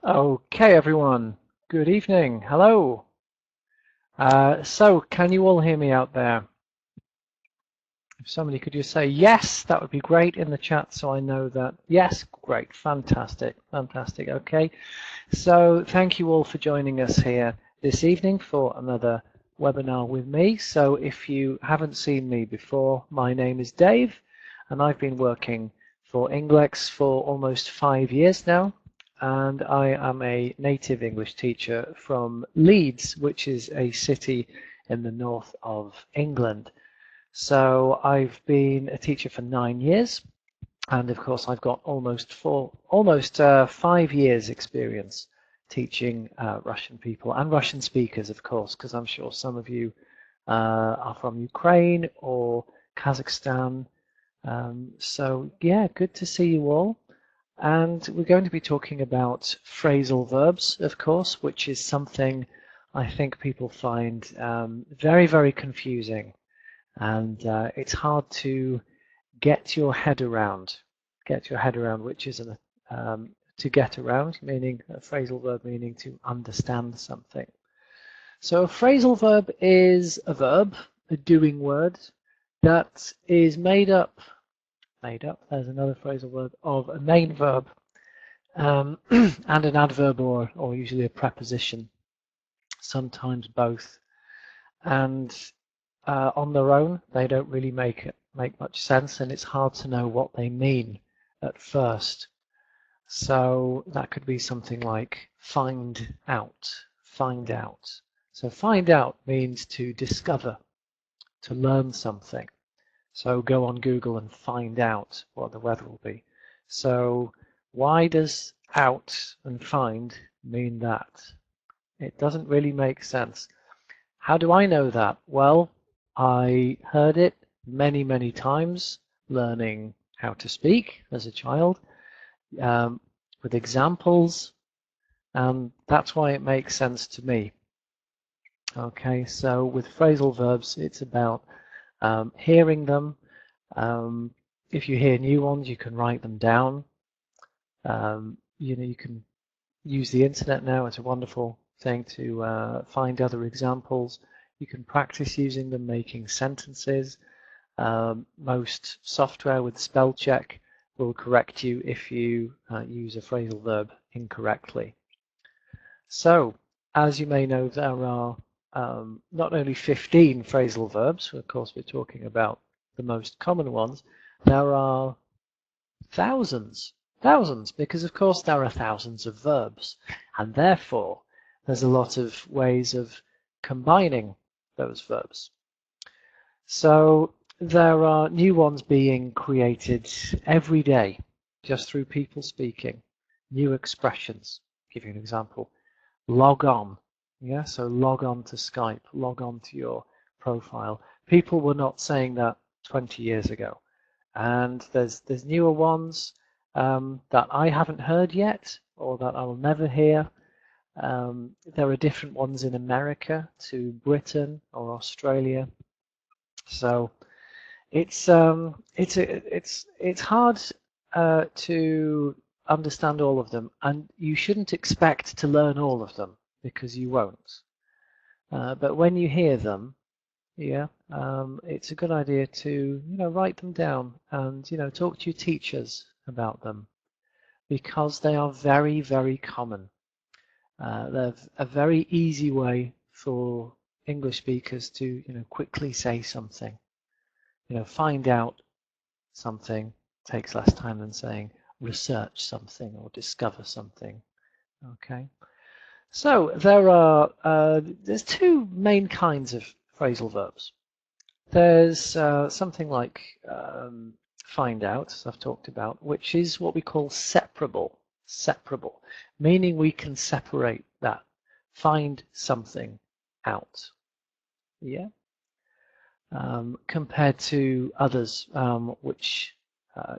Okay, everyone. Good evening. Hello. So, can you all hear me out there? If somebody could just say yes, that would be great in the chat so I know that. Yes, great. Fantastic. Fantastic. Okay. So, thank you all for joining us here this evening for another webinar with me. So, if you haven't seen me before, my name is Dave, and I've been working for Ingleks for almost 5 years now. And I am a native English teacher from Leeds, which is a city in the north of England. So I've been a teacher for 9 years, and of course I've got almost 5 years experience teaching Russian people and Russian speakers, of course, because I'm sure some of you are from Ukraine or Kazakhstan. So yeah, good to see you all. And we're going to be talking about phrasal verbs, of course, which is something I think people find very, very confusing. And it's hard to get your head around. Which is to get around, meaning a phrasal verb meaning to understand something. So a phrasal verb is a verb, a doing word, that is made up, there's another phrasal verb, of a main verb and an adverb or usually a preposition, sometimes both. And on their own, they don't really make much sense, and it's hard to know what they mean at first. So that could be something like find out. So find out means to discover, to learn something. So go on Google and find out what the weather will be. So why does out and find mean that? It doesn't really make sense. How do I know that? Well, I heard it many, many times learning how to speak as a child with examples, and that's why it makes sense to me. Okay, so with phrasal verbs, it's about hearing them. If you hear new ones, you can write them down. You can use the internet now. It's a wonderful thing to find other examples. You can practice using them, making sentences. Most software with spell check will correct you if you use a phrasal verb incorrectly. So, as you may know, there are not only 15 phrasal verbs, of course we're talking about the most common ones, there are thousands, because of course there are thousands of verbs, and therefore there's a lot of ways of combining those verbs. So there are new ones being created every day just through people speaking, new expressions. I'll give you an example. Log on. Yeah, so log on to Skype, log on to your profile. People were not saying that 20 years ago. And there's newer ones that I haven't heard yet, or that I will never hear. There are different ones in America to Britain or Australia. So it's hard to understand all of them, and you shouldn't expect to learn all of them because you won't. But when you hear them, yeah, it's a good idea to write them down and talk to your teachers about them, because they are very, very common. They're a very easy way for English speakers to quickly say something. Find out something takes less time than saying research something or discover something. Okay. So there's two main kinds of phrasal verbs. There's something like find out, as I've talked about, which is what we call separable, meaning we can separate that, find something out. Yeah. Compared to others which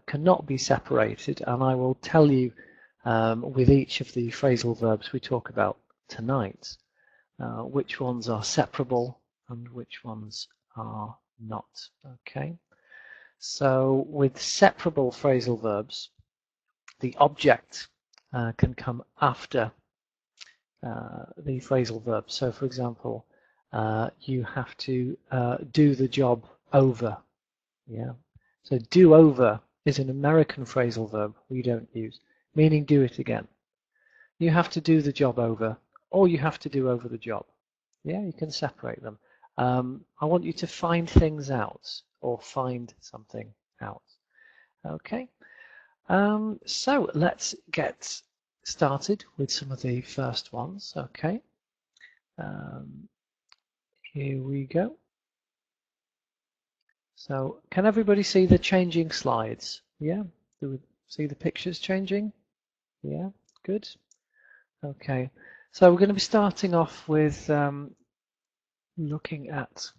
cannot be separated, and I will tell you with each of the phrasal verbs we talk about tonight which ones are separable and which ones are not. Okay, so with separable phrasal verbs, the object can come after the phrasal verb. So, for example, you have to do the job over. Yeah. So do over is an American phrasal verb we don't use, meaning do it again. You have to do the job over, or you have to do over the job. Yeah, you can separate them. I want you to find things out, or find something out. Okay. So let's get started with some of the first ones. Okay. Here we go. So can everybody see the changing slides? Yeah, do we see the pictures changing? Yeah, good. Okay, so we're going to be starting off with looking at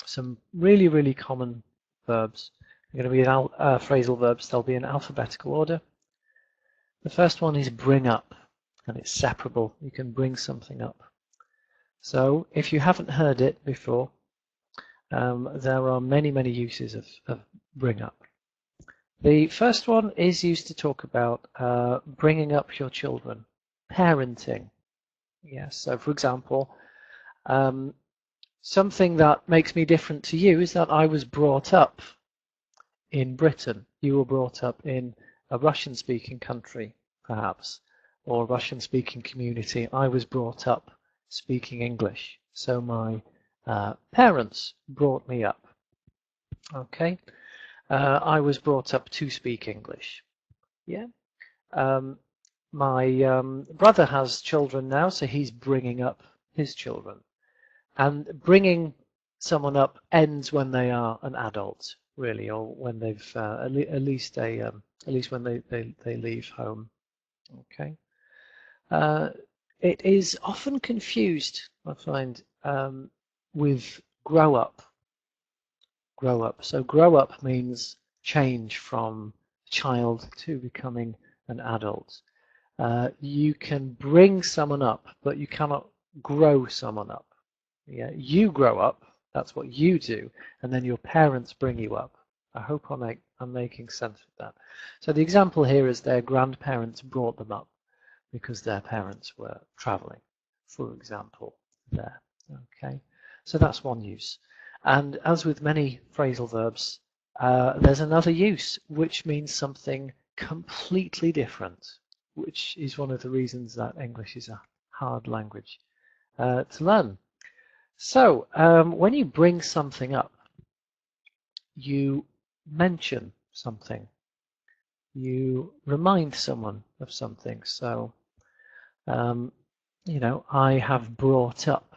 some really common verbs. They're going to be phrasal verbs. They'll be in alphabetical order. The first one is bring up, and it's separable. You can bring something up. So if you haven't heard it before, there are many uses of bring up. The first one is used to talk about bringing up your children, parenting. Yes, so for example, something that makes me different to you is that I was brought up in Britain. You were brought up in a Russian-speaking country, perhaps, or a Russian-speaking community. I was brought up speaking English, so my parents brought me up. Okay, I was brought up to speak English. Yeah. My brother has children now, so he's bringing up his children. And bringing someone up ends when they are an adult, really, or when they've at least when they leave home. Okay. It is often confused, I find, with grow up. Grow up. So grow up means change from child to becoming an adult. You can bring someone up, but you cannot grow someone up. Yeah, you grow up. That's what you do, and then your parents bring you up. I hope I'm making sense of that. So the example here is their grandparents brought them up because their parents were traveling, for example, there. Okay, so that's one use. And as with many phrasal verbs, there's another use which means something completely different, which is one of the reasons that English is a hard language to learn. So when you bring something up, you mention something. You remind someone of something. So, you know, I have brought up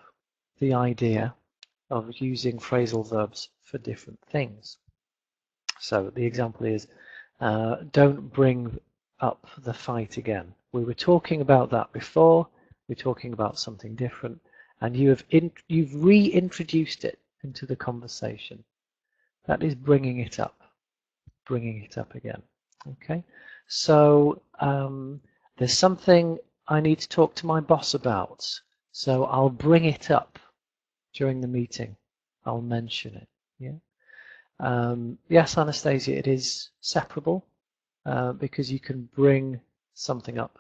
the idea of using phrasal verbs for different things. So the example is, don't bring up the fight again. We were talking about that before. We're talking about something different, and you've reintroduced it into the conversation. That is bringing it up again. Okay, so there's something I need to talk to my boss about, so I'll bring it up during the meeting. I'll mention it. Yeah. Yes, Anastasia, it is separable because you can bring something up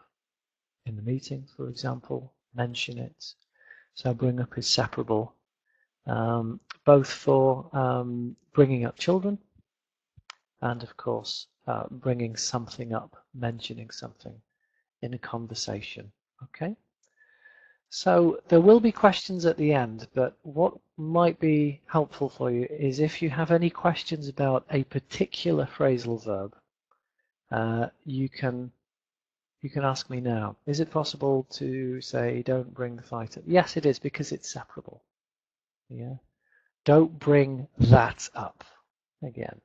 in the meeting, for example, mention it. So bring up is separable, both for bringing up children and, of course, bringing something up, mentioning something in a conversation. Okay. So there will be questions at the end, but what might be helpful for you is if you have any questions about a particular phrasal verb, you can ask me now. Is it possible to say, don't bring the fight up? Yes, it is, because it's separable. Yeah. Don't bring that up again.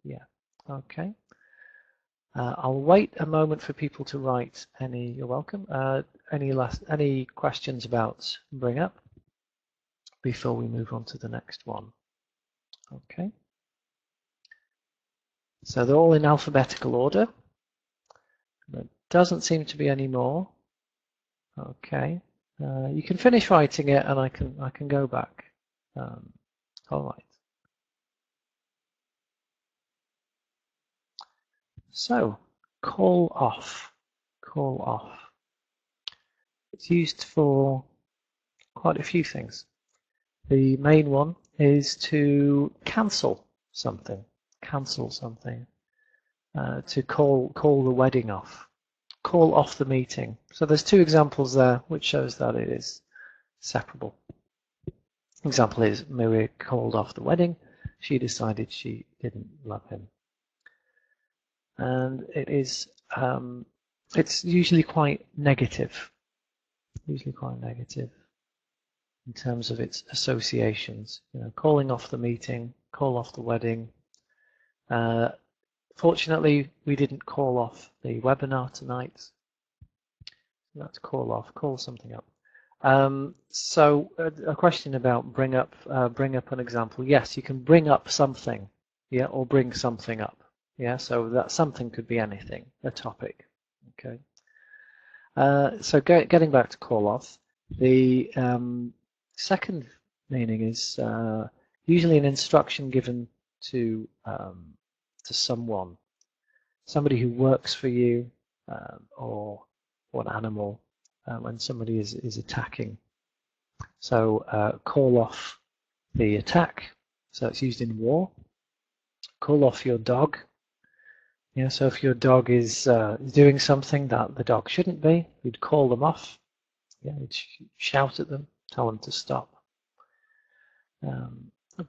Yeah. Okay. I'll wait a moment for people to write any. You're welcome. Any questions about bring up before we move on to the next one? Okay. So they're all in alphabetical order. There doesn't seem to be any more. Okay. You can finish writing it, and I can go back. All right. So call off. Call off. It's used for quite a few things. The main one is to cancel something. Cancel something. To call the wedding off. Call off the meeting. So there's two examples there which shows that it is separable. Example is Maria called off the wedding. She decided she didn't love him. And it is it's usually quite negative. Usually quite negative in terms of its associations. You know, calling off the meeting, call off the wedding. Fortunately, we didn't call off the webinar tonight. That's call off, call something up. So a question about bring up an example. Yes, you can bring up something, yeah, or bring something up. Yeah, so that something could be anything, a topic. Okay. So getting back to call off, the second meaning is usually an instruction given to someone, somebody who works for you, or an animal, when somebody is attacking. So call off the attack. So it's used in war. Call off your dog. Yeah, so if your dog is doing something that the dog shouldn't be, you'd call them off. Yeah, you'd shout at them, tell them to stop.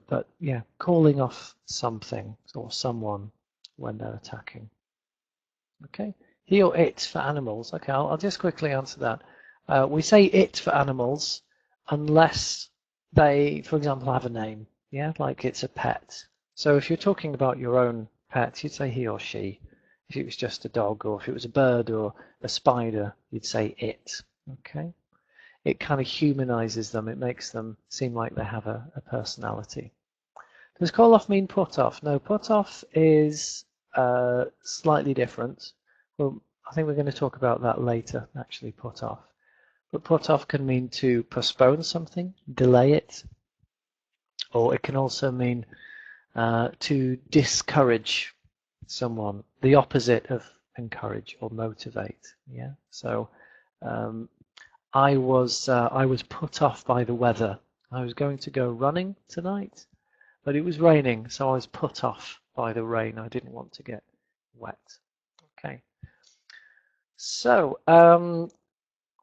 But yeah, calling off something or someone when they're attacking. Okay, he or it for animals. Okay, I'll just quickly answer that. We say it for animals unless they, for example, have a name. Yeah, like it's a pet. So if you're talking about your own pet, you'd say he or she. If it was just a dog, or if it was a bird or a spider, you'd say it. Okay, it kind of humanizes them. It makes them seem like they have a personality. Does call off mean put off? No, put off is slightly different. Well, I think we're going to talk about that later, actually, put off. But put off can mean to postpone something, delay it, or it can also mean to discourage someone, the opposite of encourage or motivate. Yeah, so I was put off by the weather. I was going to go running tonight, but it was raining, so I was put off by the rain. I didn't want to get wet. Okay, so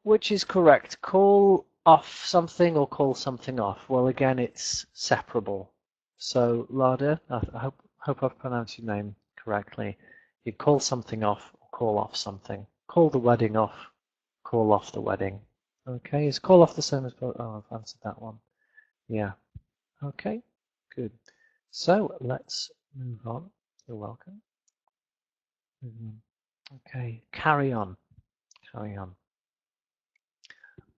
which is correct? Call off something or call something off? Well, again, it's separable. So Lada, I hope I've pronounced your name correctly. You call something off or call off something. Call the wedding off, call off the wedding. Okay, is call off the same as, oh, I've answered that one. Yeah, okay, good. So let's move on. You're welcome. Okay, carry on, carry on.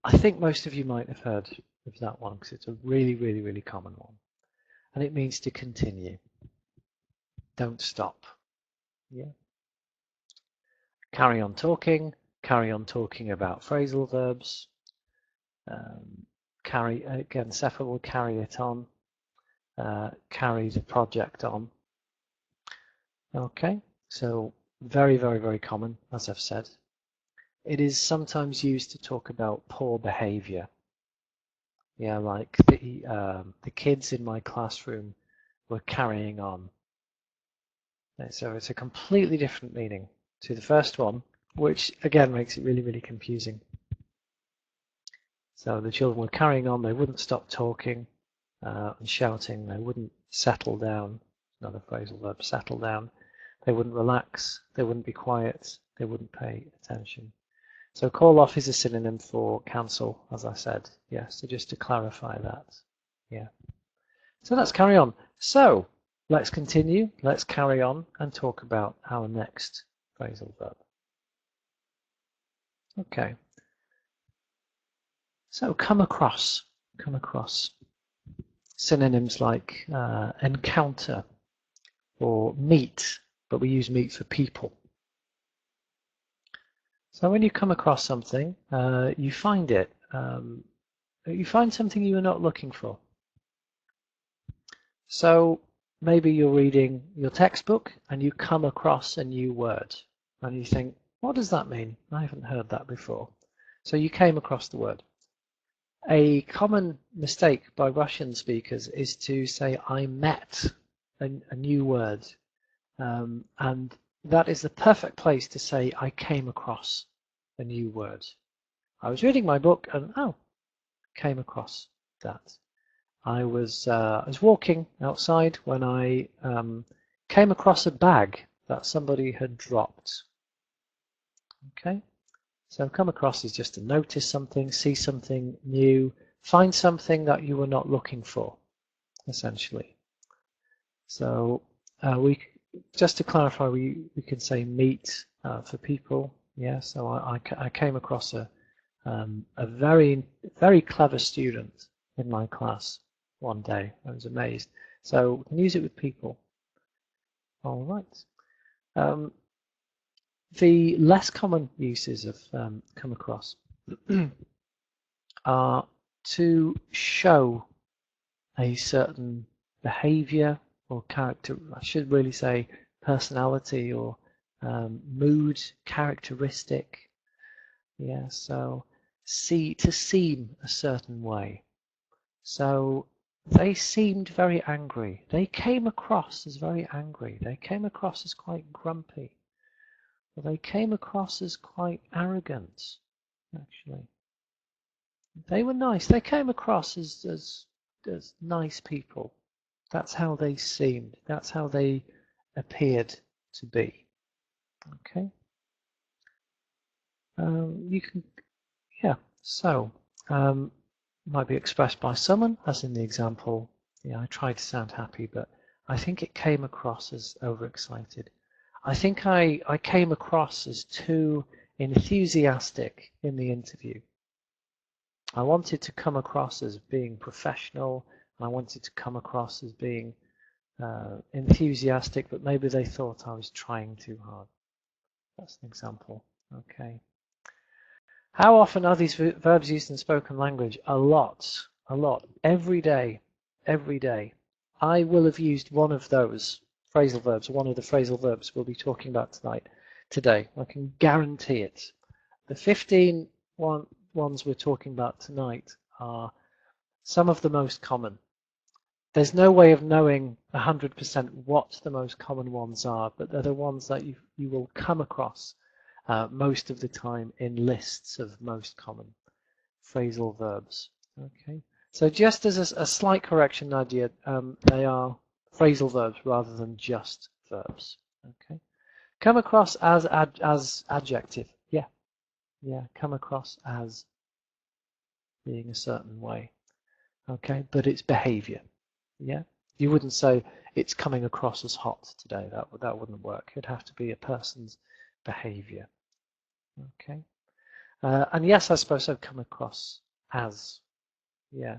I think most of you might have heard of that one because it's a really, really, really common one. And it means to continue. Don't stop. Yeah. Carry on talking about phrasal verbs. Again, Sefer will carry it on, carry the project on. Okay, so very, very, very common, as I've said. It is sometimes used to talk about poor behavior. Yeah, like the kids in my classroom were carrying on. So it's a completely different meaning to the first one, which again makes it really, really confusing. So the children were carrying on, they wouldn't stop talking and shouting, they wouldn't settle down, another phrasal verb, settle down, they wouldn't relax, they wouldn't be quiet, they wouldn't pay attention. So call off is a synonym for cancel, as I said. Yeah, so just to clarify that. Yeah. So let's carry on. So let's continue, let's carry on and talk about our next phrasal verb. Okay. So come across. Synonyms like encounter or meet, but we use meet for people. So when you come across something, you find it. You find something you were not looking for. So maybe you're reading your textbook and you come across a new word. and you think, what does that mean? I haven't heard that before. So you came across the word. A common mistake by Russian speakers is to say, I met a new word. And that is the perfect place to say, I came across a new word. I was reading my book and, came across that. I was walking outside when I came across a bag that somebody had dropped. Okay, so come across is just to notice something, see something new, find something that you were not looking for, essentially. So just to clarify, we can say meet for people. Yeah, so I came across a very, very clever student in my class one day. I was amazed. So we can use it with people. All right. The less common uses of come across are to show a certain behavior or character, I should really say personality or mood, characteristic. Yeah, so to seem a certain way. So they seemed very angry. They came across as very angry. They came across as quite grumpy. Or they came across as quite arrogant, actually. They were nice. They came across as nice people. That's how they seemed. That's how they appeared to be. Okay. You can, yeah. So might be expressed by someone, as in the example. Yeah, I tried to sound happy, but I think it came across as overexcited. I think I came across as too enthusiastic in the interview. I wanted to come across as being professional. I wanted to come across as being enthusiastic, but maybe they thought I was trying too hard. That's an example. Okay. How often are these verbs used in spoken language? A lot, every day, every day. I will have used one of those phrasal verbs, one of the phrasal verbs we'll be talking about today. I can guarantee it. The 15 ones we're talking about tonight are some of the most common. There's no way of knowing 100% what the most common ones are, but they're the ones that you will come across most of the time in lists of most common phrasal verbs. Okay, so just as a slight correction, Nadia, they are phrasal verbs rather than just verbs. Okay, come across as adjective. Yeah, come across as being a certain way. Okay, but it's behavior. Yeah, you wouldn't say it's coming across as hot today. That wouldn't work. It'd have to be a person's behavior. Okay, and yes, I suppose I've come across as. Yeah.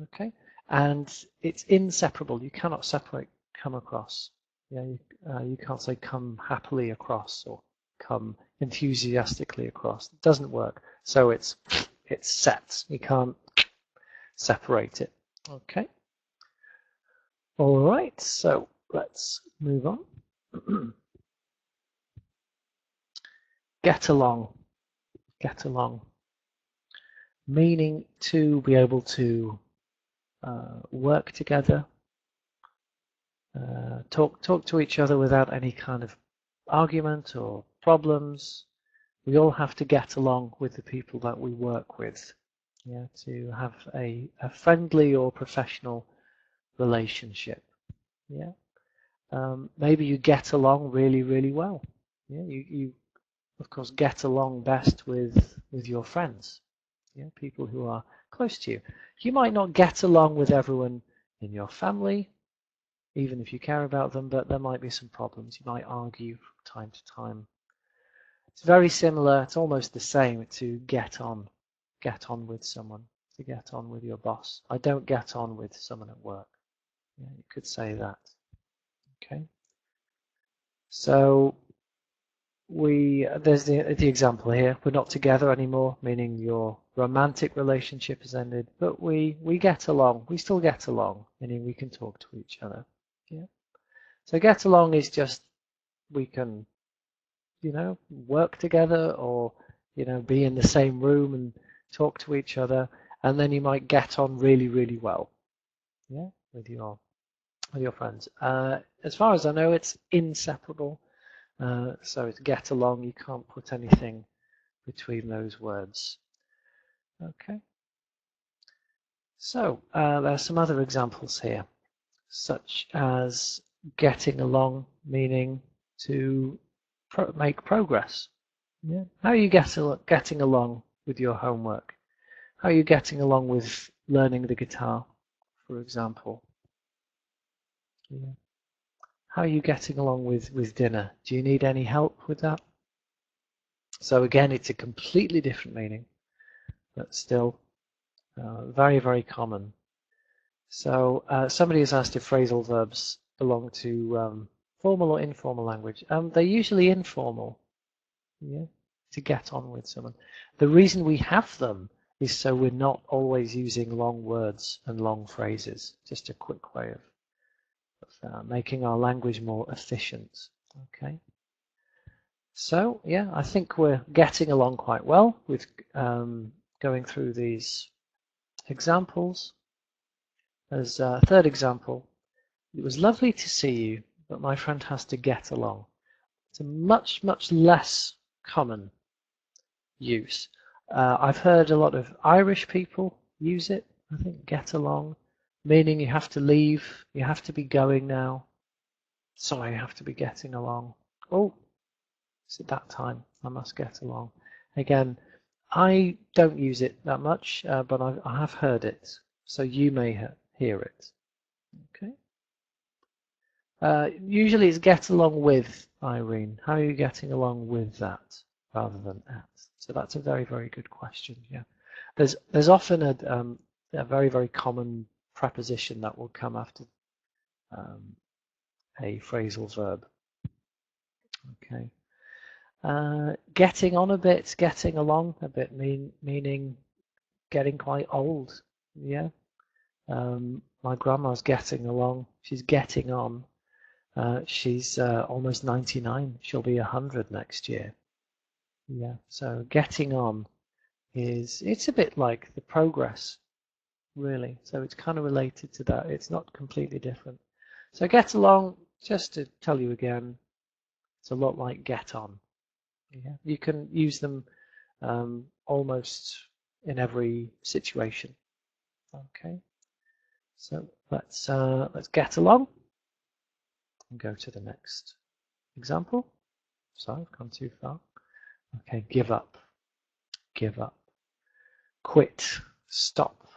Okay, and it's inseparable. You cannot separate come across. Yeah, you can't say come happily across or come enthusiastically across. It doesn't work. So it's set. You can't separate it. Okay. All right. So let's move on. Get along. Get along. Meaning to be able to work together, talk to each other without any kind of argument or problems. We all have to get along with the people that we work with, yeah, to have a friendly or professional relationship. Yeah, maybe you get along really, really well. Yeah, you of course get along best with your friends. Yeah, people who are close to you. You might not get along with everyone in your family, even if you care about them, but there might be some problems. You might argue from time to time. It's very similar, it's almost the same to get on with someone, to get on with your boss. I don't get on with someone at work. Yeah, you could say that. Okay. So there's the example here. We're not together anymore, meaning your romantic relationship has ended, but we get along. We still get along, meaning we can talk to each other. Yeah. So get along is just we can work together, or be in the same room and talk to each other, and then you might get on really, really well, with your friends. As far as I know, it's inseparable. So it's get along. You can't put anything between those words. Okay. So there are some other examples here, such as getting along, meaning to make progress. Yeah. How are you getting along with your homework? How are you getting along with learning the guitar, for example? Yeah. How are you getting along with dinner? Do you need any help with that? So again, it's a completely different meaning, but still very, very common. So somebody has asked if phrasal verbs belong to formal or informal language. They're usually informal, to get on with someone. The reason we have them is so we're not always using long words and long phrases. Just a quick way of making our language more efficient. Okay. So yeah, I think we're getting along quite well with going through these examples. As a third example, it was lovely to see you, but my friend has to get along. It's a much, much less common use. I've heard a lot of Irish people use it, I think, get along, meaning you have to leave, you have to be going now, so I have to be getting along. Oh, it's at that time, I must get along. Again, I don't use it that much, but I have heard it, so you may hear it. Okay. Usually it's get along with, Irene. How are you getting along with that rather than at? So that's a very, very good question. Yeah, there's often a very, very common preposition that will come after a phrasal verb. Okay. Getting on a bit, getting along a bit, meaning getting quite old. Yeah. My grandma's getting along. She's getting on. She's almost 99. She'll be 100 next year. Yeah. So getting on it's a bit like the progress, really. So it's kind of related to that. It's not completely different. So get along, just to tell you again, it's a lot like get on. Yeah. You can use them almost in every situation. Okay. So let's get along and go to the next example. Sorry, I've gone too far. Okay, give up, give up, quit, stop,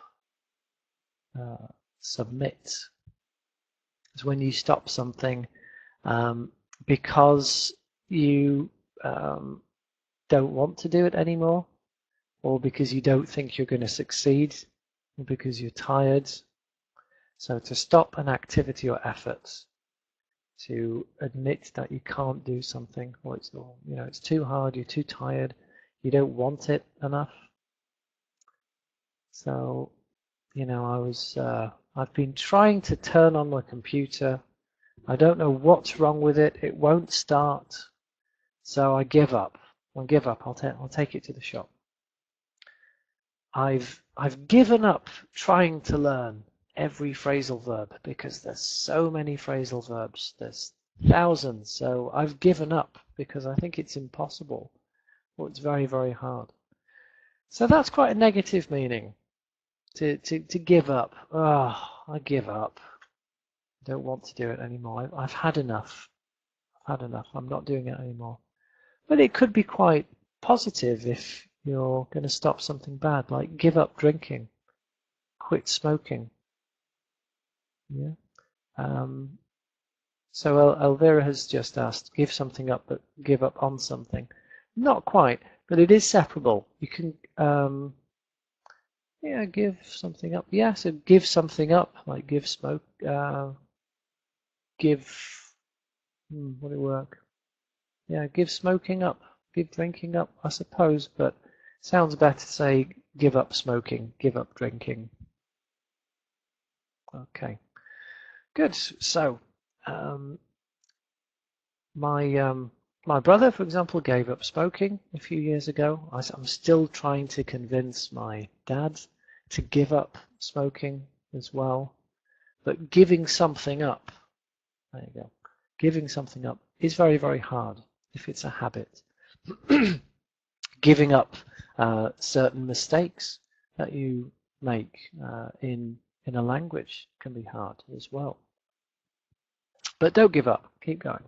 submit. It's when you stop something because you don't want to do it anymore, or because you don't think you're going to succeed, or because you're tired. So to stop an activity or effort, to admit that you can't do something, or it's too hard, you're too tired, you don't want it enough. So, I've been trying to turn on my computer. I don't know what's wrong with it. It won't start. So I give up. I'll give up. I'll take it to the shop. I've given up trying to learn every phrasal verb because there's so many phrasal verbs. There's thousands. So I've given up because I think it's impossible, or it's very, very hard. So that's quite a negative meaning. To give up. Oh, I give up. I don't want to do it anymore. I've had enough. I've had enough. I'm not doing it anymore. But it could be quite positive if you're going to stop something bad, like give up drinking, quit smoking. Yeah. So Elvira has just asked, give something up, but give up on something. Not quite, but it is separable. You can give something up. Yeah, so give something up, like give smoke, would it work? Yeah, give smoking up, give drinking up, I suppose, but it sounds better to say give up smoking, give up drinking. Okay, good. So my My brother, for example, gave up smoking a few years ago. I'm still trying to convince my dad to give up smoking as well. But giving something up, there you go, giving something up is very, very hard if it's a habit. Giving up certain mistakes that you make in a language can be hard as well. But don't give up, keep going.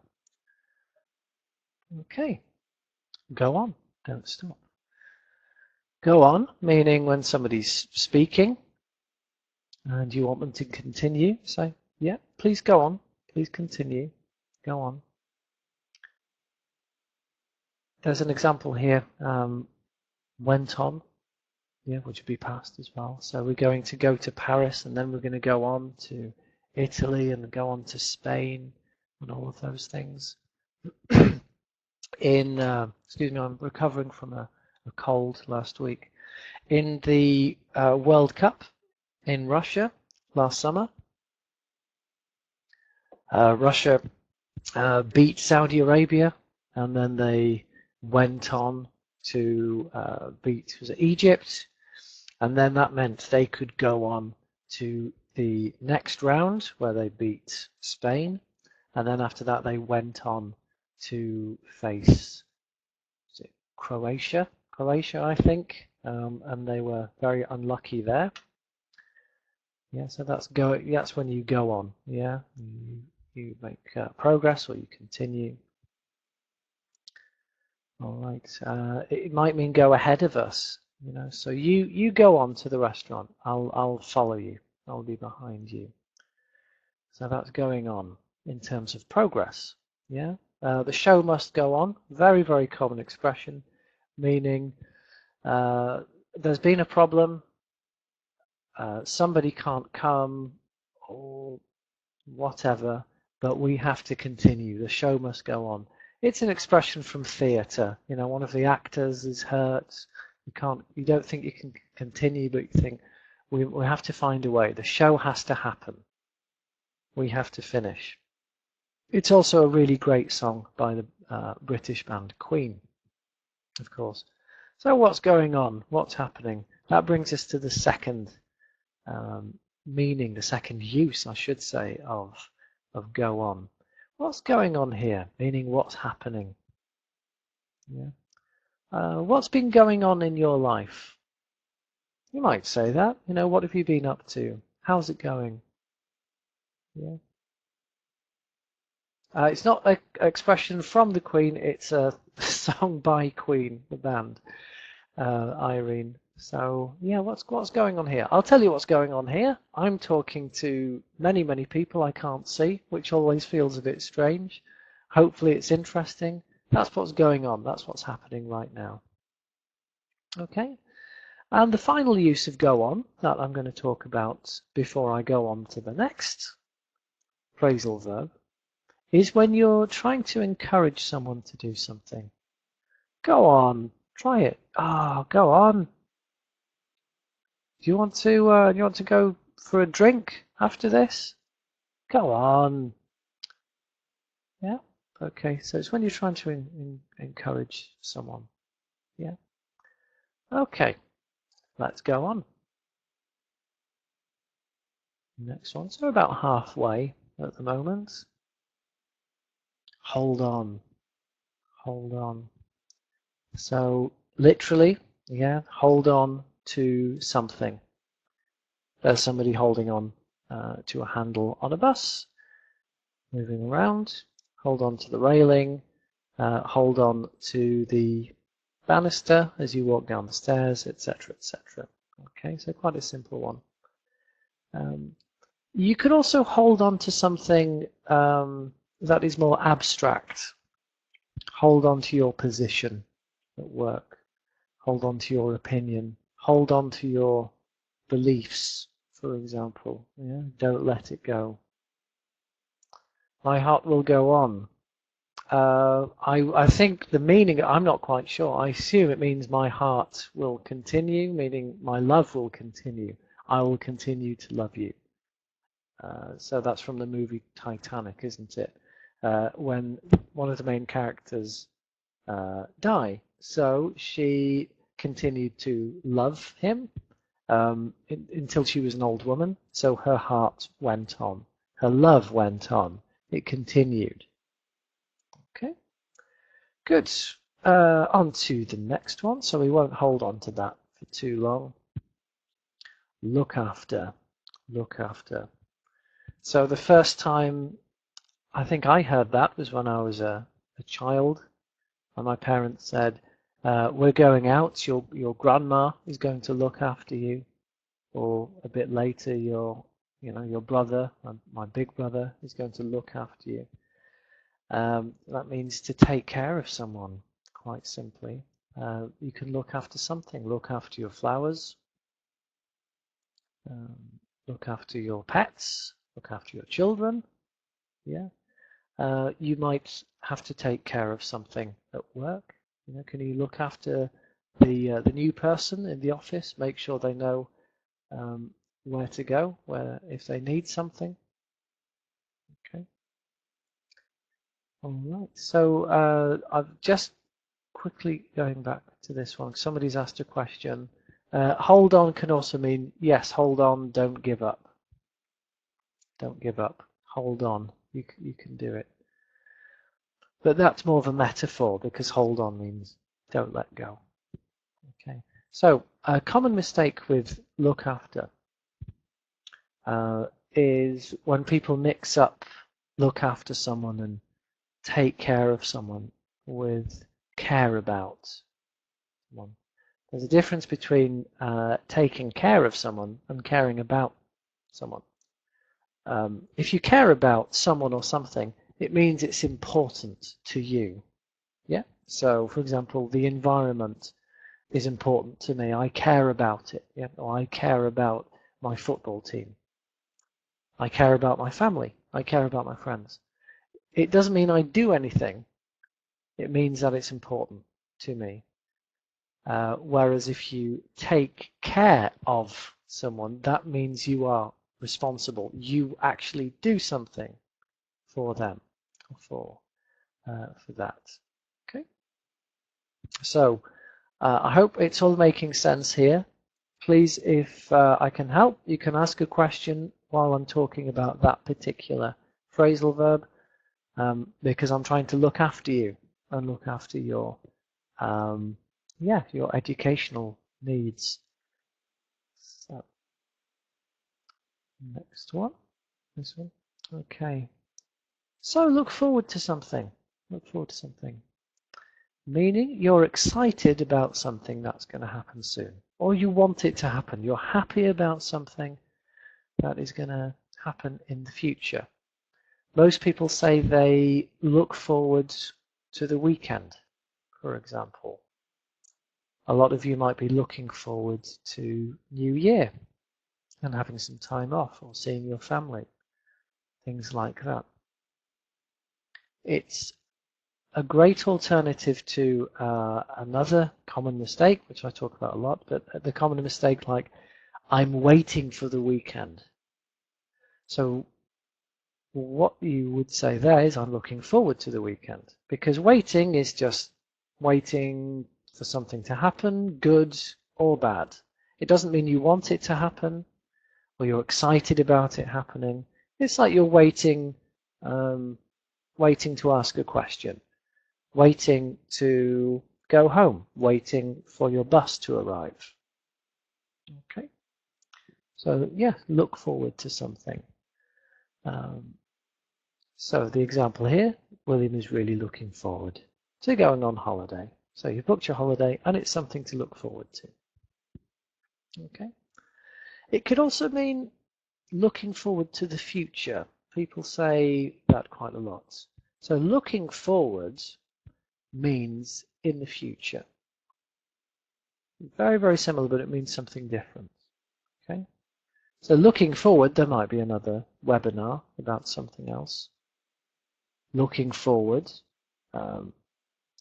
Okay, go on, don't stop. Go on, meaning when somebody's speaking and you want them to continue, say, yeah, please go on, please continue, go on. There's an example here, went on, yeah, which would be past as well. So we're going to go to Paris and then we're going to go on to Italy and go on to Spain and all of those things. Excuse me, I'm recovering from a cold last week. In the World Cup in Russia last summer, Russia beat Saudi Arabia, and then they went on to beat Egypt, and then that meant they could go on to the next round where they beat Spain, and then after that they went on to face Croatia, I think, and they were very unlucky there. Yeah, so that's when you go on. Yeah, you make progress or you continue. All right. It might mean go ahead of us. You know, so you go on to the restaurant. I'll follow you. I'll be behind you. So that's going on in terms of progress. Yeah. The show must go on. Very, very common expression, meaning there's been a problem, somebody can't come, or whatever, but we have to continue. The show must go on. It's an expression from theatre. You know, one of the actors is hurt. You don't think you can continue, but you think we have to find a way. The show has to happen. We have to finish. It's also a really great song by the British band Queen, of course. So what's going on? What's happening? That brings us to the second meaning, the second use, I should say, of go on. What's going on here? Meaning what's happening? Yeah. What's been going on in your life? You might say that. You know, what have you been up to? How's it going? Yeah. It's not an expression from the Queen, it's a song by Queen, the band, Irene. So, yeah, what's going on here? I'll tell you what's going on here. I'm talking to many, many people I can't see, which always feels a bit strange. Hopefully it's interesting. That's what's going on. That's what's happening right now. Okay. And the final use of go on that I'm going to talk about before I go on to the next phrasal verb is when you're trying to encourage someone to do something. Go on, try it. Oh, go on. Do you want to go for a drink after this? Go on. Yeah. Okay. So it's when you're trying to encourage someone. Yeah. Okay. Let's go on. Next one. So about halfway at the moment. Hold on. Hold on. So literally, yeah, hold on to something. There's somebody holding on to a handle on a bus, moving around. Hold on to the railing. Hold on to the banister as you walk down the stairs, etc., etc. Okay, so quite a simple one. You could also hold on to something that is more abstract. Hold on to your position at work. Hold on to your opinion. Hold on to your beliefs, for example. Yeah? Don't let it go. My heart will go on. I think the meaning, I'm not quite sure. I assume it means my heart will continue, meaning my love will continue. I will continue to love you. So that's from the movie Titanic, isn't it? when one of the main characters die. So she continued to love him until she was an old woman. So her heart went on. Her love went on. It continued. Okay, good. On to the next one. So we won't hold on to that for too long. Look after. Look after. So the first time I think I heard that was when I was a child, and my parents said, "We're going out. Your grandma is going to look after you," or a bit later, your brother, my big brother, is going to look after you. That means to take care of someone, quite simply. You can look after something. Look after your flowers. Look after your pets. Look after your children. Yeah. You might have to take care of something at work. Can you look after the new person in the office? Make sure they know where to go, if they need something. Okay. All right. So I've just quickly going back to this one. Somebody's asked a question. Hold on can also mean yes. Hold on. Don't give up. Don't give up. Hold on. You can do it. But that's more of a metaphor because hold on means don't let go. Okay. So a common mistake with look after is when people mix up look after someone and take care of someone with care about someone. There's a difference between taking care of someone and caring about someone. If you care about someone or something, it means it's important to you. Yeah. So, for example, the environment is important to me. I care about it. Yeah. Or I care about my football team. I care about my family. I care about my friends. It doesn't mean I do anything. It means that it's important to me. Whereas if you take care of someone, that means you are responsible. You actually do something for them, or for that. Okay. So I hope it's all making sense here. Please, if I can help, you can ask a question while I'm talking about that particular phrasal verb, because I'm trying to look after you and look after your your educational needs. So, next one, this one. Okay. So look forward to something. Look forward to something. Meaning you're excited about something that's going to happen soon, or you want it to happen. You're happy about something that is going to happen in the future. Most people say they look forward to the weekend, for example. A lot of you might be looking forward to New Year and having some time off or seeing your family, things like that. It's a great alternative to another common mistake, which I talk about a lot, but the common mistake like, I'm waiting for the weekend. So what you would say there is, I'm looking forward to the weekend, because waiting is just waiting for something to happen, good or bad. It doesn't mean you want it to happen or you're excited about it happening. It's like you're waiting, waiting to ask a question, waiting to go home, waiting for your bus to arrive. Okay. So yeah, look forward to something. So the example here, William is really looking forward to going on holiday. So you've booked your holiday and it's something to look forward to. Okay. It could also mean looking forward to the future. People say that quite a lot. So looking forward means in the future. Very, very similar, but it means something different. Okay. So looking forward, there might be another webinar about something else. Looking forward,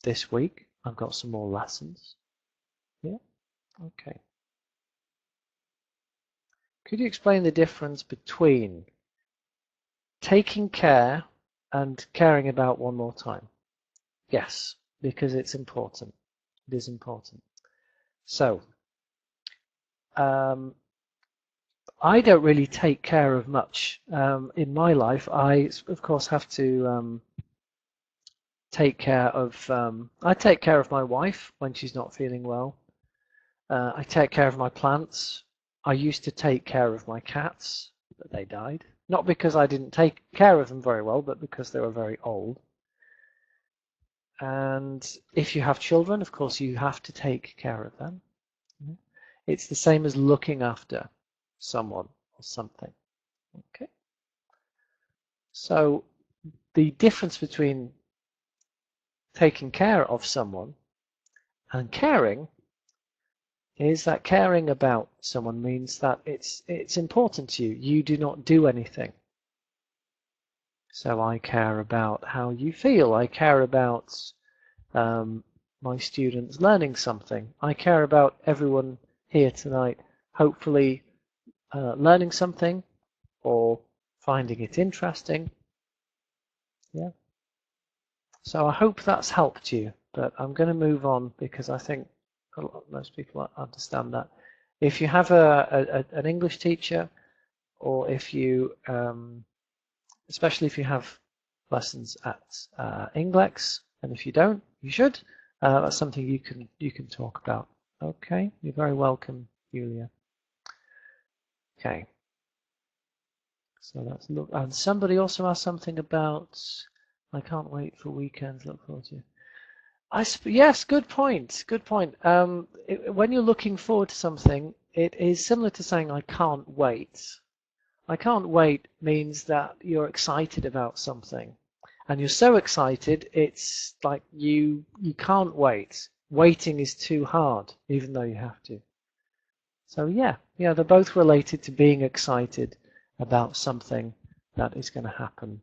this week, I've got some more lessons. Yeah, okay. Could you explain the difference between taking care and caring about one more time. Yes, because it's important. It is important. So, I don't really take care of much in my life. I, of course, have to take care of. I take care of my wife when she's not feeling well. I take care of my plants. I used to take care of my cats, but they died. Not because I didn't take care of them very well, but because they were very old. And if you have children, of course, you have to take care of them. It's the same as looking after someone or something. Okay. So the difference between taking care of someone and caring is that caring about someone means that it's important to you. You do not do anything. So I care about how you feel. I care about my students learning something. I care about everyone here tonight hopefully learning something or finding it interesting. Yeah. So I hope that's helped you, but I'm going to move on because I think most people understand that. If you have an English teacher, or if you, especially if you have lessons at Ingлекс, and if you don't, you should. That's something you can talk about. Okay, you're very welcome, Julia. Okay. So let's look. And somebody also asked something about, I can't wait for weekends. Look forward to. Yes, good point. Good point. When you're looking forward to something, it is similar to saying I can't wait. I can't wait means that you're excited about something, and you're so excited it's like you can't wait. Waiting is too hard, even though you have to. So yeah, they're both related to being excited about something that is going to happen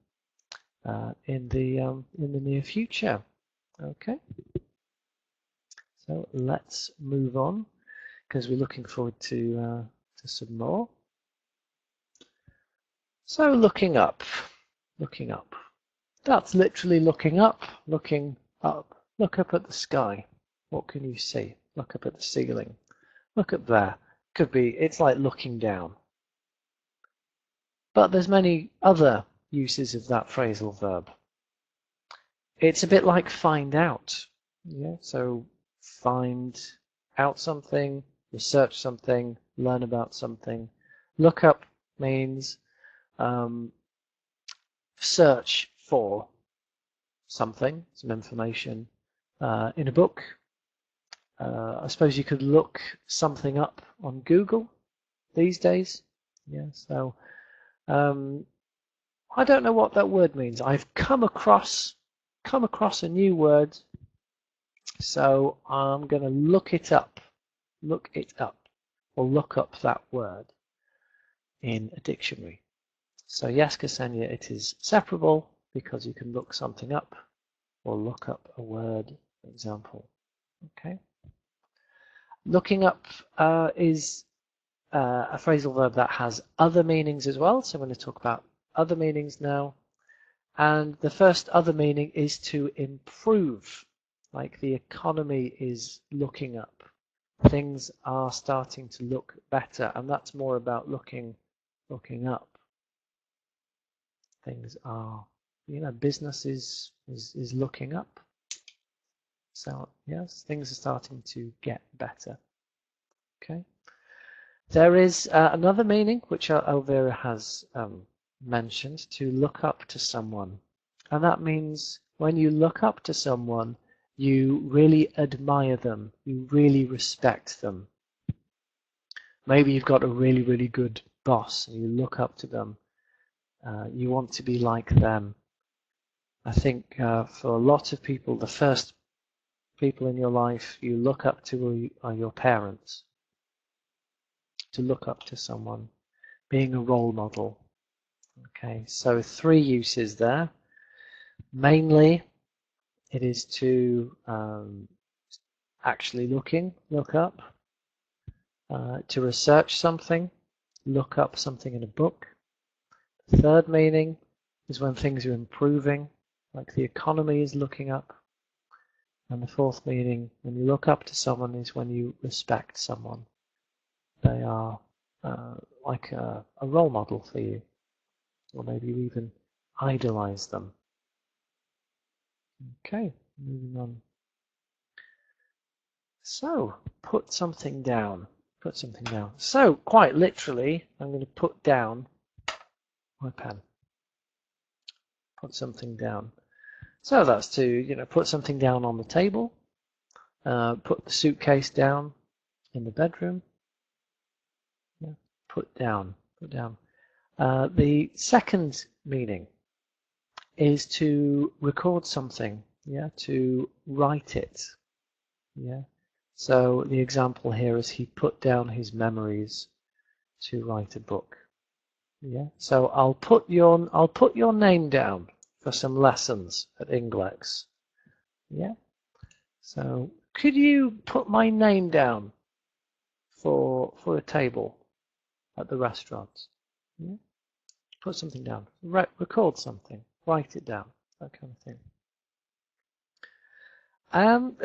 in the near future. Okay. So let's move on because we're looking forward to some more. So looking up. That's literally looking up, looking up. Look up at the sky. What can you see? Look up at the ceiling. Look up there. Could be, it's like looking down. But there's many other uses of that phrasal verb. It's a bit like find out. Yeah, so find out something, research something, learn about something. Look up means search for something, some information in a book. I suppose you could look something up on Google these days. Yeah, so I don't know what that word means. I've come across a new word, so I'm going to look it up, or look up that word in a dictionary. So yes, Ksenia, it is separable because you can look something up or look up a word, for example. Okay. Looking up is a phrasal verb that has other meanings as well. So I'm going to talk about other meanings now. And the first other meaning is to improve, like the economy is looking up. Things are starting to look better, and that's more about looking up. Things are, business is looking up. So yes, things are starting to get better. Okay. There is another meaning which Elvira has mentioned, to look up to someone, and that means when you look up to someone, you really admire them, you really respect them. Maybe you've got a really, really good boss and you look up to them. You want to be like them. I think for a lot of people, the first people in your life you look up to are your parents. To look up to someone, being a role model. Okay, so 3 uses there. Mainly, it is to actually look up, to research something, look up something in a book. Third meaning is when things are improving, like the economy is looking up. And the fourth meaning, when you look up to someone, is when you respect someone. They are like a role model for you, or maybe you even idolize them. Okay, moving on. So, put something down. Put something down. So, quite literally, I'm going to put down my pen. Put something down. So that's to, put something down on the table. Put the suitcase down in the bedroom. Yeah. Put down. Put down. The second meaning is to record something. Yeah, to write it. Yeah. So the example here is he put down his memories to write a book. Yeah. So I'll put your name down for some lessons at Ingleks. Yeah. So could you put my name down for a table at the restaurant? Yeah. Put something down. Record something. Write it down. That kind of thing.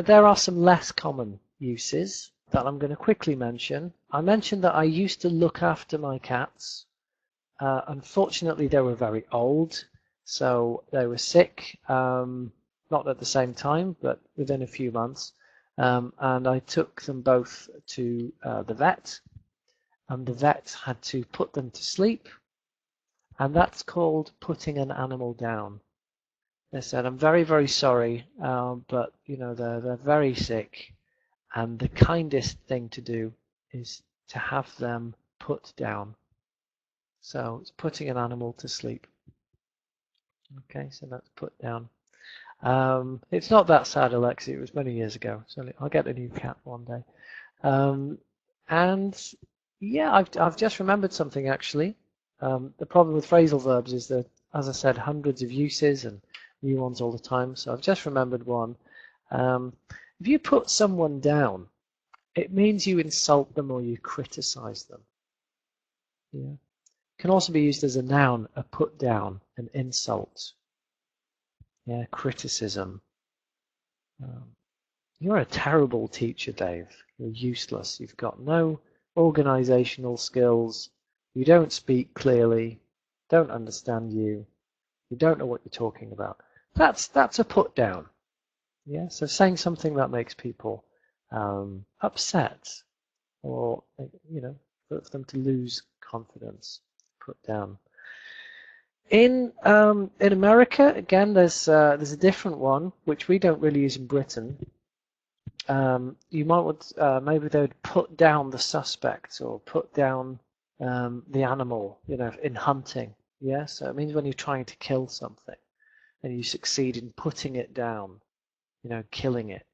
There are some less common uses that I'm going to quickly mention. I mentioned that I used to look after my cats. Unfortunately, they were very old, so they were sick, not at the same time, but within a few months. And I took them both to the vet, and the vet had to put them to sleep, and that's called putting an animal down. They said, I'm very, very sorry, but they're very sick, and the kindest thing to do is to have them put down. So it's putting an animal to sleep. Okay, so that's put down. It's not that sad, Alexi. It was many years ago, so I'll get a new cat one day. And yeah, I've just remembered something actually. The problem with phrasal verbs is that, as I said, hundreds of uses and new ones all the time. So I've just remembered one. If you put someone down, it means you insult them or you criticize them. Yeah. Can also be used as a noun, a put down, an insult. Yeah, criticism. You're a terrible teacher, Dave. You're useless. You've got no organizational skills. You don't speak clearly. Don't understand you. You don't know what you're talking about. That's a put down. Yeah, so saying something that makes people upset, or for them to lose confidence. Put down. In America, again, there's a different one which we don't really use in Britain. You might want maybe they would put down the suspect or put down the animal, in hunting. Yeah, so it means when you're trying to kill something and you succeed in putting it down, killing it.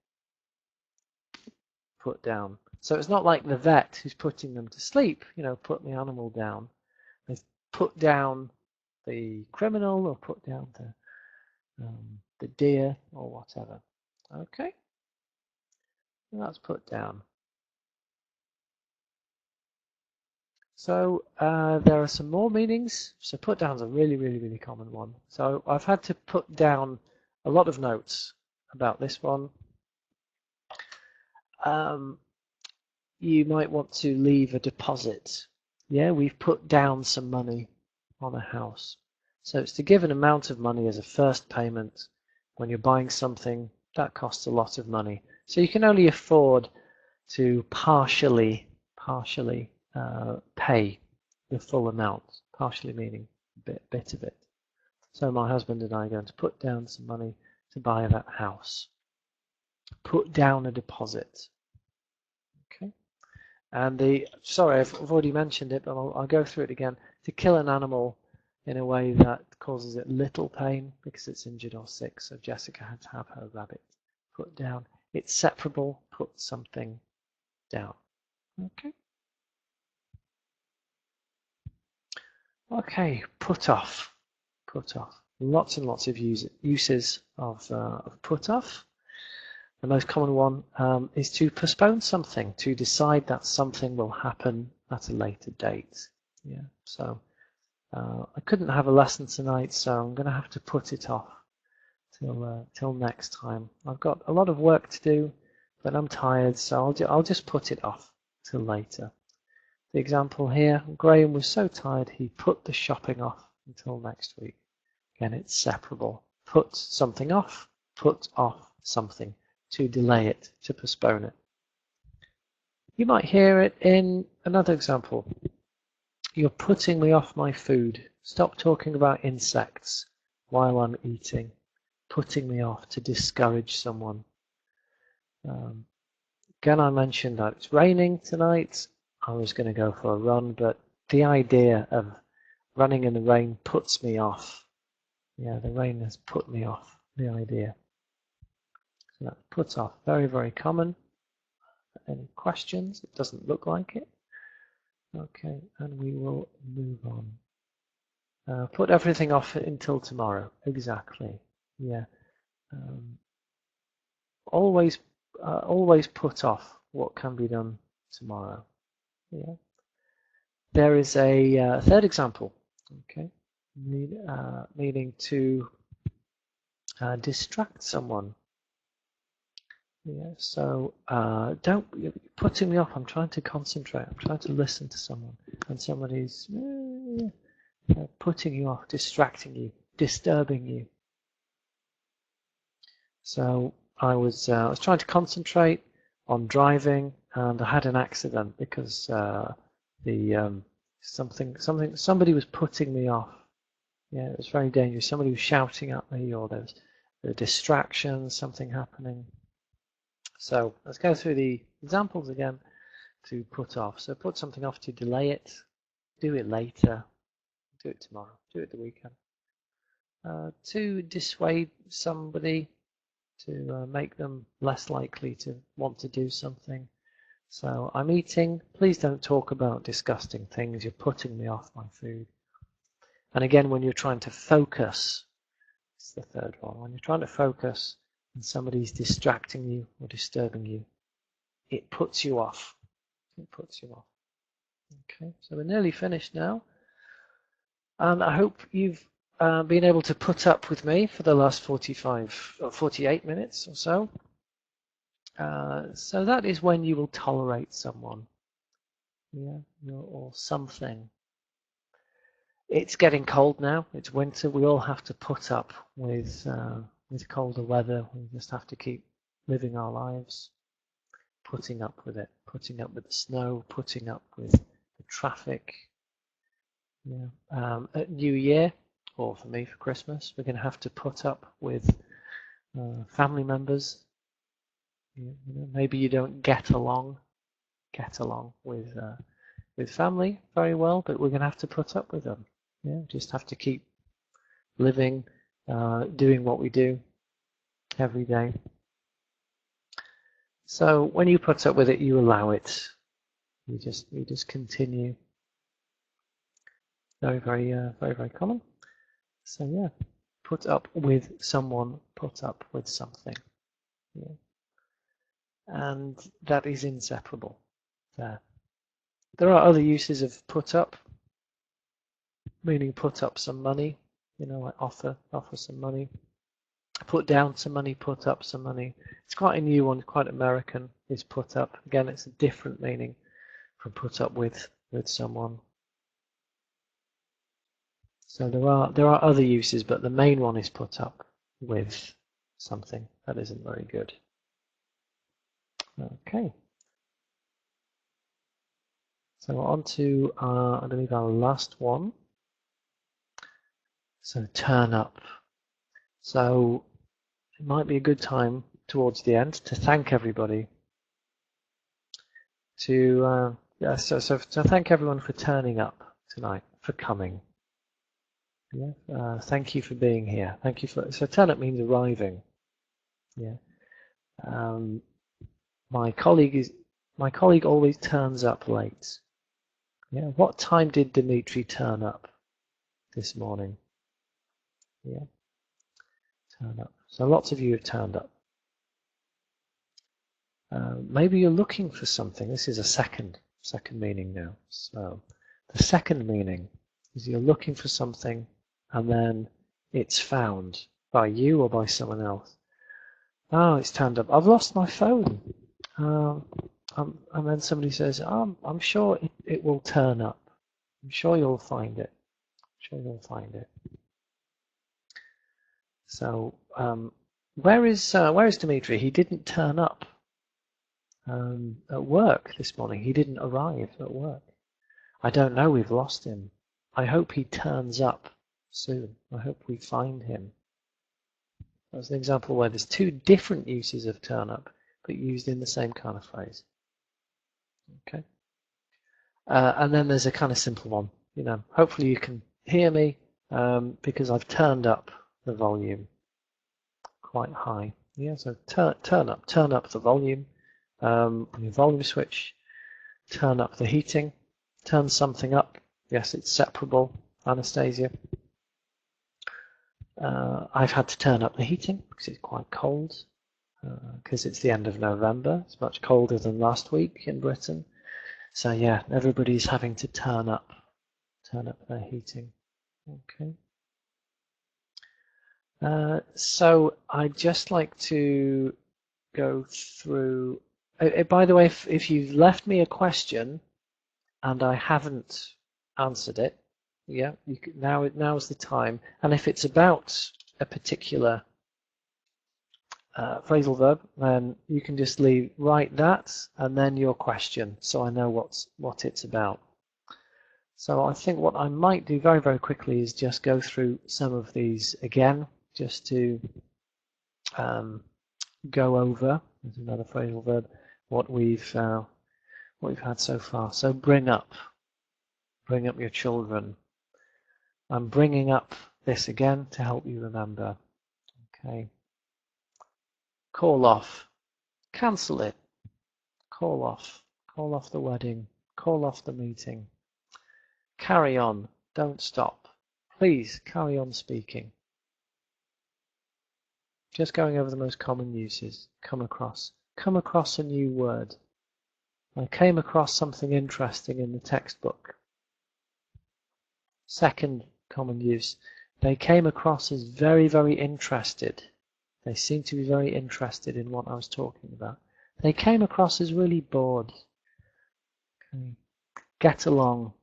Put down. So it's not like the vet who's putting them to sleep, put the animal down. They've put down the criminal or put down the deer or whatever. Okay, and that's put down. So there are some more meanings. So put down is a really, really, really common one. So I've had to put down a lot of notes about this one. You might want to leave a deposit. Yeah, we've put down some money on a house. So it's to give an amount of money as a first payment when you're buying something that costs a lot of money. So you can only afford to partially pay the full amount, partially meaning a bit of it. So my husband and I are going to put down some money to buy that house. Put down a deposit. Okay. And sorry, I've already mentioned it, but I'll go through it again. To kill an animal in a way that causes it little pain because it's injured or sick. So Jessica had to have her rabbit put down. It's separable, put something down. Okay. Okay, put off. Put off. Lots and lots of uses of put off. The most common one is to postpone something, to decide that something will happen at a later date. Yeah. So I couldn't have a lesson tonight, so I'm going to have to put it off till next time. I've got a lot of work to do, but I'm tired, so I'll just put it off till later. The example here, Graham was so tired he put the shopping off until next week. Again, it's separable. Put something off, put off something, to delay it, to postpone it. You might hear it in another example. You're putting me off my food. Stop talking about insects while I'm eating. Putting me off, to discourage someone. Again, I mentioned that it's raining tonight. I was going to go for a run, but the idea of running in the rain puts me off. Yeah, the rain has put me off, the idea. So that's put off. Very, very common. Any questions? It doesn't look like it. Okay, and we will move on. Put everything off until tomorrow. Exactly. Yeah. Always put off what can be done tomorrow. Yeah. There is a third example. Okay, meaning to distract someone. Yeah. So don't putting me off. I'm trying to concentrate. I'm trying to listen to someone, and somebody's putting you off, distracting you, disturbing you. So I was trying to concentrate on driving, and I had an accident because somebody was putting me off. Yeah, it was very dangerous. Somebody was shouting at me, or there was a distraction, something happening. So let's go through the examples again to put off. So put something off, to delay it, do it later, do it tomorrow, do it the weekend. To dissuade somebody, to make them less likely to want to do something. So I'm eating, please don't talk about disgusting things, you're putting me off my food. And again, when you're trying to focus, it's the third one, when you're trying to focus and somebody's distracting you or disturbing you, it puts you off. It puts you off. Okay, so we're nearly finished now. And I hope you've been able to put up with me for the last 45 or 48 minutes or so. So that is when you will tolerate someone, yeah, or something. It's getting cold now. It's winter. We all have to put up with colder weather. We just have to keep living our lives, putting up with it, putting up with the snow, putting up with the traffic. Yeah. At New Year, or for me for Christmas, we're going to have to put up with family members. You know, maybe you don't get along with family very well, but we're going to have to put up with them. Yeah, just have to keep living, doing what we do every day. So when you put up with it, you allow it. You just continue. Very, very common. So yeah, put up with someone, put up with something. Yeah. And that is inseparable there. There are other uses of put up, meaning put up some money, you know, like offer some money. Put down some money, put up some money. It's quite a new one, quite American, is put up. Again, it's a different meaning from put up with someone. So there are other uses, but the main one is put up with something. That isn't very good. Okay. So on to I believe our last one. So turn up. So it might be a good time towards the end to thank everybody. To thank everyone for turning up tonight, for coming. Yeah. Thank you for being here. Thank you for. So turn up means arriving. Yeah. My colleague always turns up late. Yeah. What time did Dimitri turn up this morning? Yeah. Turn up. So lots of you have turned up. Maybe you're looking for something. This is a second meaning now. So the second meaning is you're looking for something and then it's found by you or by someone else. Oh, it's turned up. I've lost my phone. And then somebody says, I'm sure it will turn up. I'm sure you'll find it. I'm sure you'll find it. So, where is Dimitri? He didn't turn up at work this morning. He didn't arrive at work. I don't know. We've lost him. I hope he turns up soon. I hope we find him. That's an example where there's two different uses of turn up, but used in the same kind of phrase. Okay. And then there's a kind of simple one. You know, hopefully you can hear me because I've turned up the volume quite high. Yeah, so turn up the volume on your volume switch. Turn up the heating. Turn something up. Yes, it's separable. Anastasia. I've had to turn up the heating because it's quite cold. Because it's the end of November. It's much colder than last week in Britain. So yeah, everybody's having to turn up their heating. Okay. So I'd just like to go through. By the way, if you've left me a question and I haven't answered it, yeah, you can, now's the time. And if it's about a particular phrasal verb, then you can just write that and then your question, so I know what it's about. So I think what I might do very, very quickly is just go through some of these again, just to go over. There's another phrasal verb. What we've had so far. So bring up your children. I'm bringing up this again to help you remember. Okay. Call off, cancel it, call off the wedding, call off the meeting. Carry on, don't stop. Please carry on speaking. Just going over the most common uses. Come across a new word. I came across something interesting in the textbook. Second common use. They came across as very, very interested. They seem to be very interested in what I was talking about. They came across as really bored. Okay. Get along.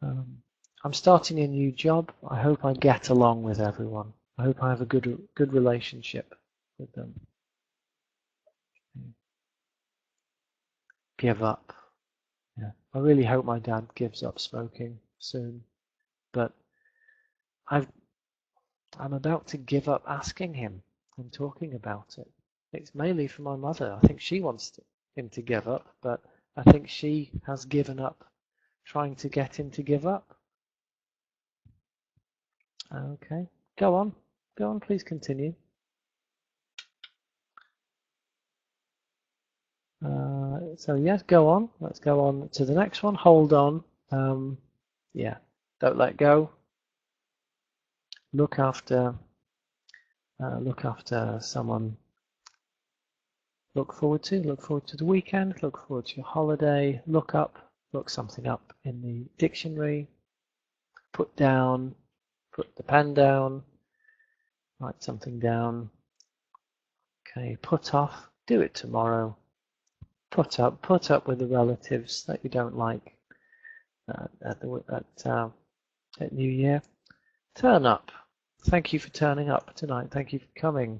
I'm starting a new job. I hope I get along with everyone. I hope I have a good relationship with them. Okay. Give up. Yeah. I really hope my dad gives up smoking soon. But I'm about to give up asking him and talking about it. It's mainly for my mother. I think she wants him to give up, but I think she has given up trying to get him to give up. Okay, go on, please continue. So yes, go on. Let's go on to the next one. Hold on. Yeah, don't let go. Look after someone. Look forward to the weekend. Look forward to your holiday. Look something up in the dictionary. Put down. Put the pen down. Write something down. Okay. Put off. Do it tomorrow. Put up with the relatives that you don't like at New Year. Turn up. Thank you for turning up tonight. Thank you for coming.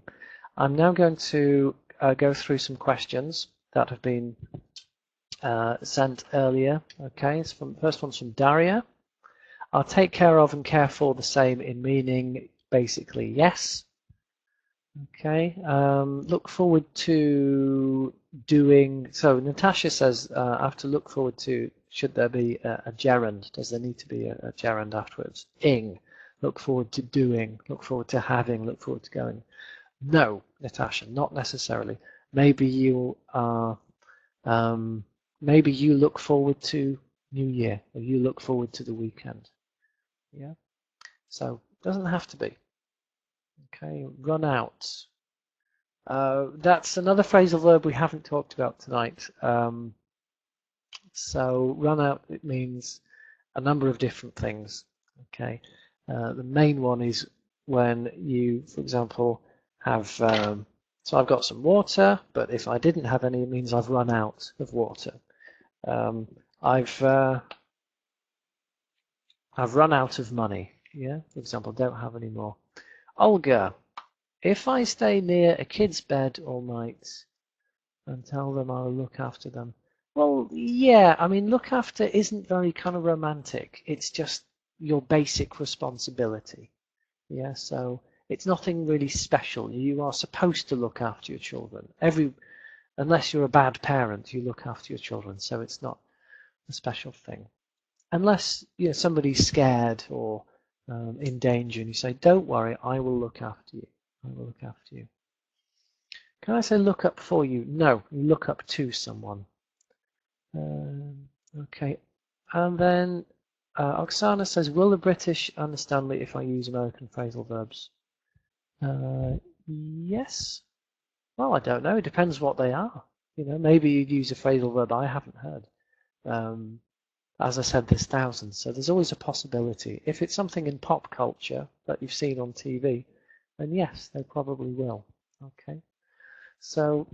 I'm now going to go through some questions that have been sent earlier. Okay, first one's from Daria. I'll take care of and care for the same in meaning basically yes. Okay, look forward to doing. So Natasha says after look forward to, should there be a gerund? Does there need to be a gerund afterwards? Ing. Look forward to doing. Look forward to having. Look forward to going. No, Natasha, not necessarily. Maybe you are. Maybe you look forward to New Year, or you look forward to the weekend. Yeah. So doesn't have to be. Okay. Run out. That's another phrasal verb we haven't talked about tonight. So run out. It means a number of different things. Okay, the main one is when you, for example, have, so I've got some water, but if I didn't have any, it means I've run out of water. I've run out of money. Yeah, for example, don't have any more. Olga, if I stay near a kid's bed all night and tell them I'll look after them. Well, yeah, I mean, look after isn't very kind of romantic. It's just your basic responsibility. Yeah, so it's nothing really special. You are supposed to look after your children. Unless you're a bad parent, you look after your children, so it's not a special thing. Unless somebody's scared or in danger, and you say, "Don't worry, I will look after you. I will look after you." Can I say look up for you? No, you look up to someone. Okay, and then Oksana says, "Will the British understand me if I use American phrasal verbs?" Yes. Well, I don't know. It depends what they are. Maybe you'd use a phrasal verb I haven't heard. As I said, there's thousands, so there's always a possibility. If it's something in pop culture that you've seen on TV, then yes, they probably will. Okay. So,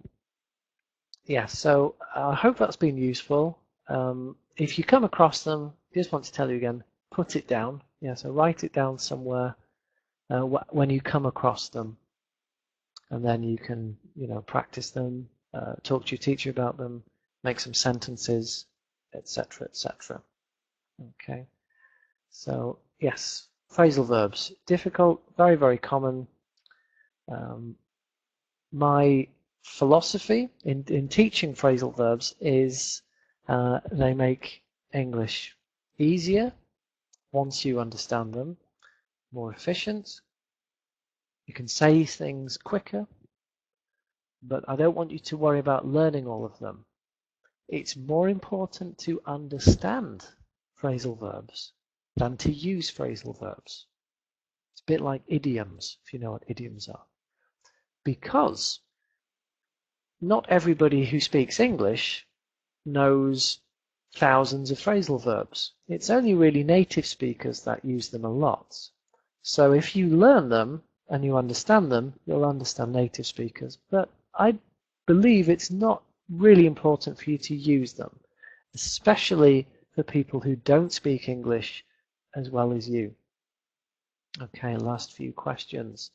yeah, so I hope that's been useful. If you come across them, I just want to tell you again, put it down. Yeah, so write it down somewhere when you come across them. And then you can, practice them, talk to your teacher about them, make some sentences, etc., etc. Okay, so yes, phrasal verbs, difficult, very, very common. My philosophy in teaching phrasal verbs is they make English easier once you understand them, more efficient. You can say things quicker, but I don't want you to worry about learning all of them. It's more important to understand phrasal verbs than to use phrasal verbs. It's a bit like idioms, if you know what idioms are. Because not everybody who speaks English knows thousands of phrasal verbs. It's only really native speakers that use them a lot. So if you learn them and you understand them, you'll understand native speakers. But I believe it's not really important for you to use them, especially for people who don't speak English as well as you. Okay, last few questions.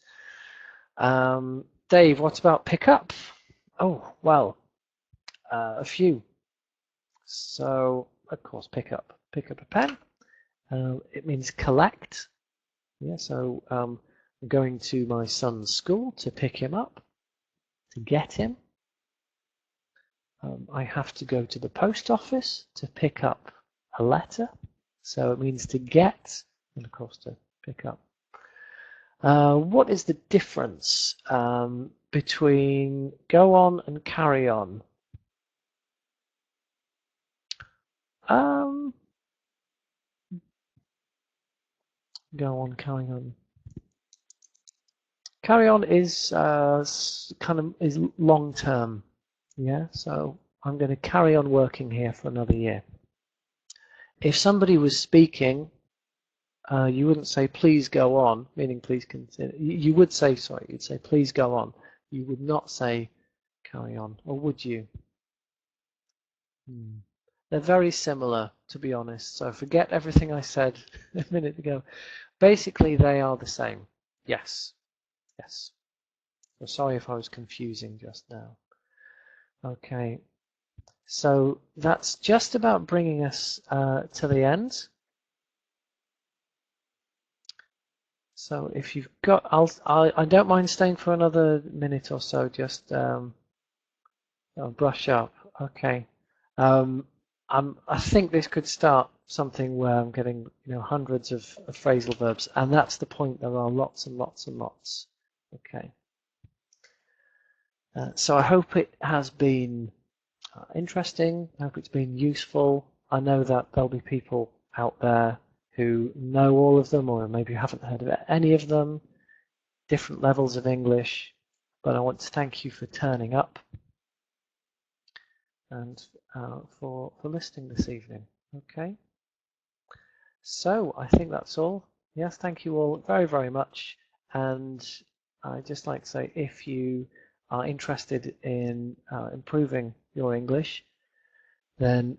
Dave, what about pick up? Oh, well, a few. So, of course, pick up a pen. It means collect. Yeah, so I'm going to my son's school to pick him up, to get him. I have to go to the post office to pick up a letter. So it means to get, and of course to pick up. What is the difference between go on and carry on? Go on, carry on. Carry on is is long term. Yeah, so I'm going to carry on working here for another year. If somebody was speaking, you wouldn't say please go on, meaning please continue. You would say, sorry, you'd say please go on. You would not say carry on, or would you? They're very similar, to be honest, so forget everything I said a minute ago. Basically, they are the same. Yes, yes. So sorry if I was confusing just now. Okay, so that's just about bringing us to the end. So if you've got, I don't mind staying for another minute or so. Just I'll brush up. Okay. I think this could start something where I'm getting hundreds of phrasal verbs, and that's the point. There are lots and lots and lots. Okay. So I hope it has been interesting. I hope it's been useful. I know that there'll be people out there who know all of them, or maybe you haven't heard of any of them, different levels of English, but I want to thank you for turning up. And for listening this evening. Okay, So I think that's all. Yes, thank you all very, very much. And I'd just like to say, if you are interested in improving your English, then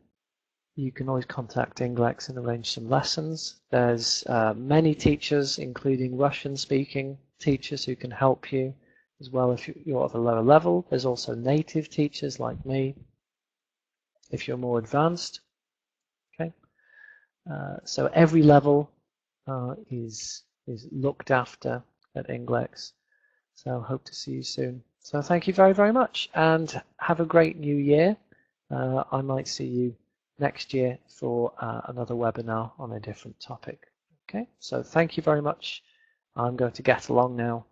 you can always contact Ingleks and arrange some lessons. There's many teachers, including Russian-speaking teachers, who can help you as well if you're at a lower level. There's also native teachers like me if you're more advanced. Okay, so every level is looked after at Ingleks. So hope to see you soon. So thank you very, very much, and have a great new year. I might see you next year for another webinar on a different topic. Okay, so thank you very much. I'm going to get along now